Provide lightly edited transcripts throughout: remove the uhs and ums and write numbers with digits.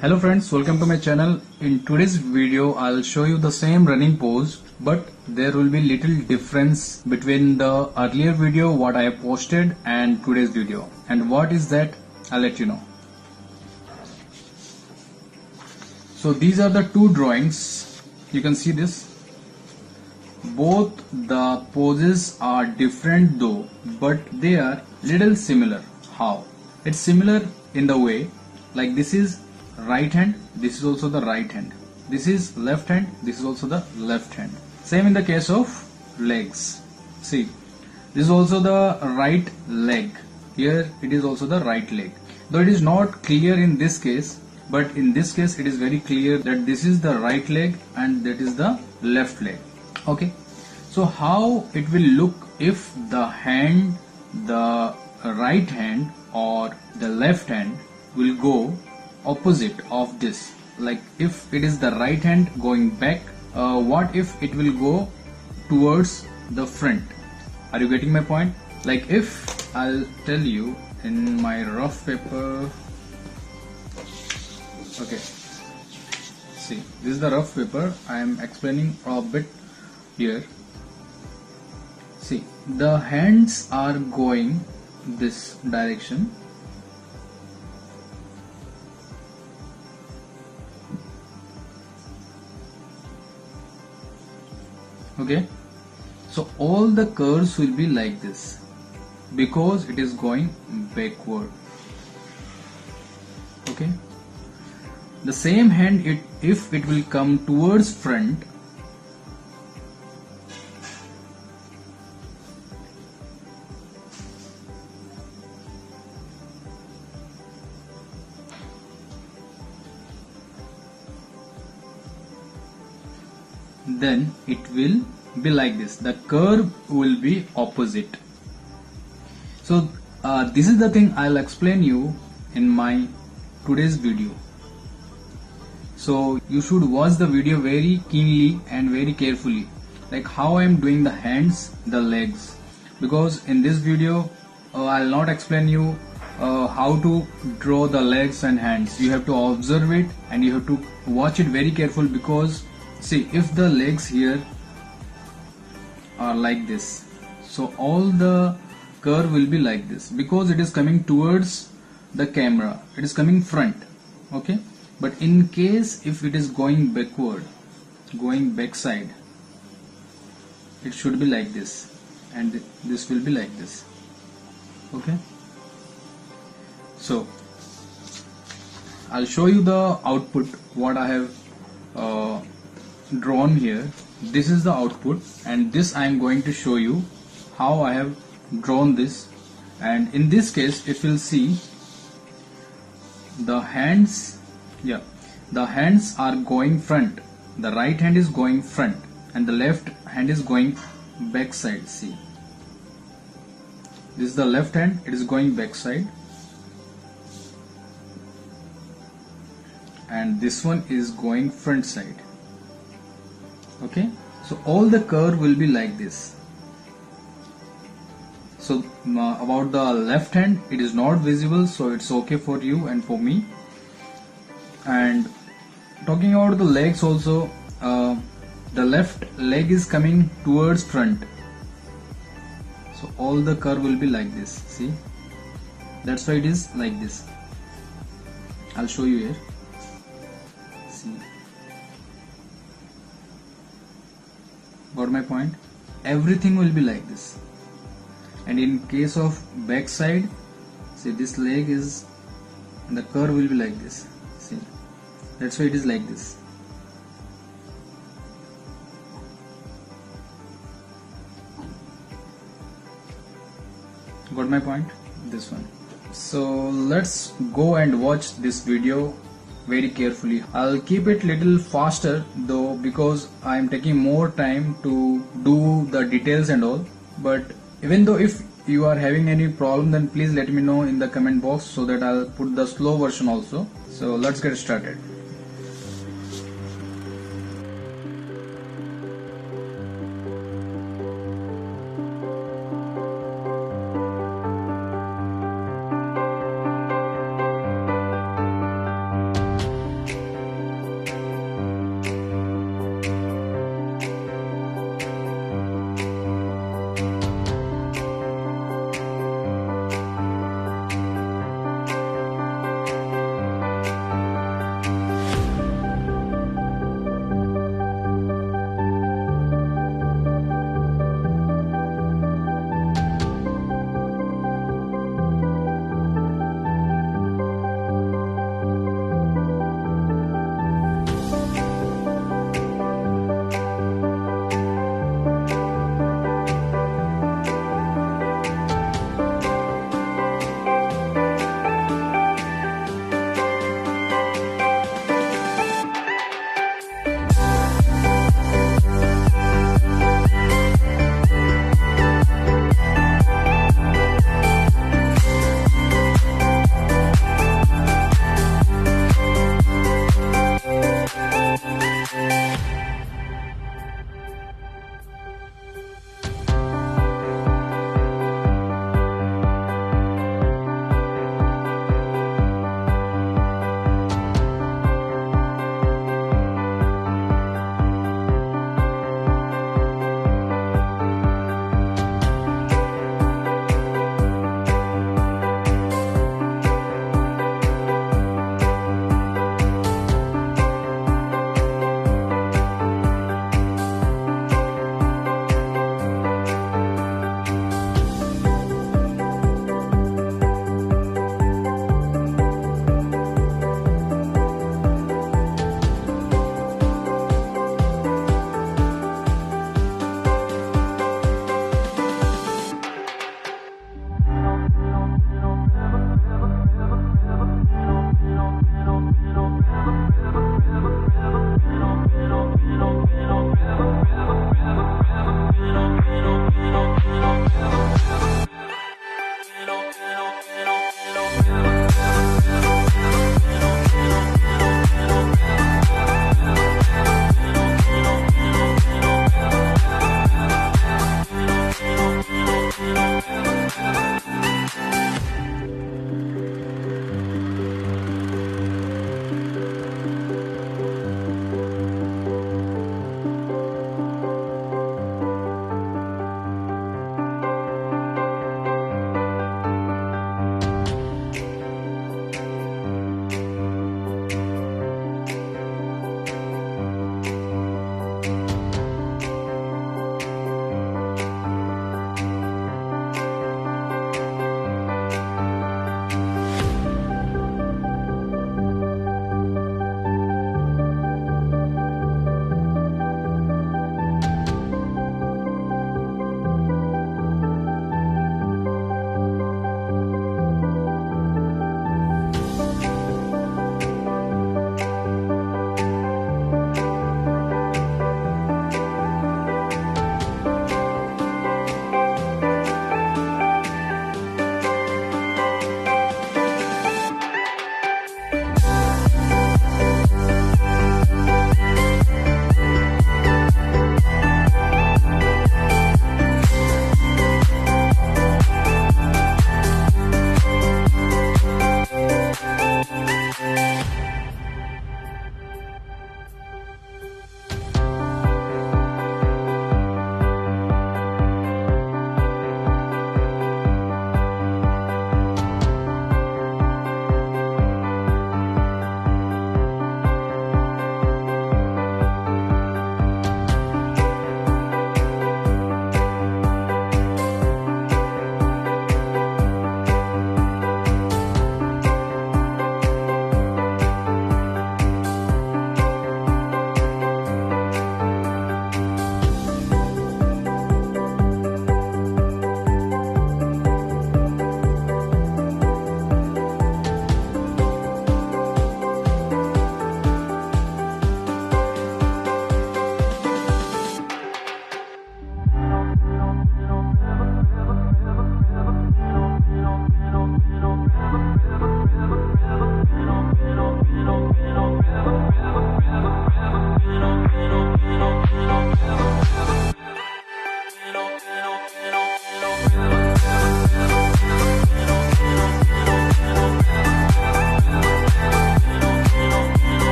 Hello friends, welcome to my channel. In today's video I'll show you the same running pose, but there will be little difference between the earlier video what I have posted and today's video. And what is that? I'll let you know. So these are the two drawings. You can see this. Both the poses are different though, but they are little similar. How? It's similar in the way like this is right hand, this is also the right hand, this is left hand, this is also the left hand. Same in the case of legs. See, this is also the right leg, here it is also the right leg, though it is not clear in this case, but in this case it is very clear that this is the right leg and that is the left leg. Okay, so how it will look if the hand, the right hand or the left hand will go opposite of this, like if it is the right hand going back, what if it will go towards the front? Are you getting my point? Like if I'll tell you in my rough paper, okay, see, this is the rough paper, I am explaining a bit here. See, the hands are going this direction, okay, so all the curves will be like this because it is going backward. Okay, the same hand, if it will come towards front, then it will be like this, the curve will be opposite. So this is the thing I'll explain you in my today's video. So you should watch the video very keenly and very carefully, like how I am doing the hands, the legs, because in this video I'll not explain you how to draw the legs and hands. You have to observe it and you have to watch it very careful, because see, if the legs here are like this, so all the curve will be like this because it is coming towards the camera, it is coming front. Okay, but in case if it is going backward, going backside, it should be like this and this will be like this. Okay, so I'll show you the output what I have drawn here. This is the output, and this I am going to show you how I have drawn this. And in this case, if you'll see, the hands, yeah, the hands are going front, the right hand is going front and the left hand is going back side. See, this is the left hand, it is going back side, and this one is going front side. Okay, so all the curve will be like this. So about the left hand, it is not visible, so it's okay for you and for me. And talking about the legs also, the left leg is coming towards front, so all the curve will be like this. See, that's why it is like this. I'll show you here. See, got my point? Everything will be like this. And in case of back side, see, this leg is, the curve will be like this. See, that's why it is like this. Got my point? This one. So let's go and watch this video very carefully. I'll keep it little faster though, because I'm taking more time to do the details and all. But even though if you are having any problem, then please let me know in the comment box so that I'll put the slow version also. So let's get started.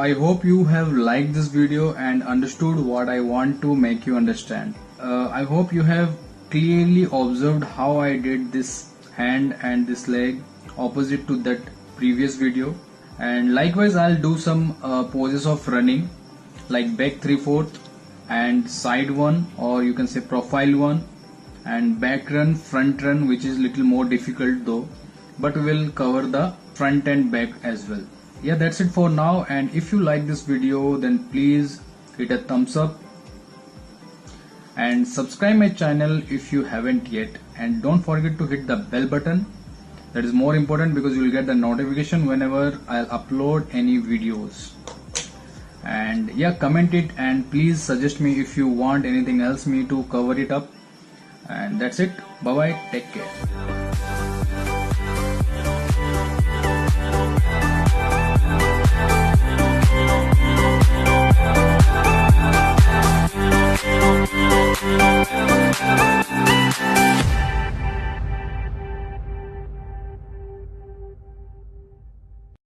I hope you have liked this video and understood what I want to make you understand. I hope you have clearly observed how I did this hand and this leg opposite to that previous video. And likewise I'll do some poses of running like back 3/4 and side one, or you can say profile one, and back run, front run, which is little more difficult though, but we'll cover the front and back as well. Yeah, that's it for now, and if you like this video then please hit a thumbs up and subscribe my channel if you haven't yet, and don't forget to hit the bell button. That is more important because you will get the notification whenever I'll upload any videos. And yeah, comment it and please suggest me if you want anything else me to cover it up. And that's it. Bye bye, take care.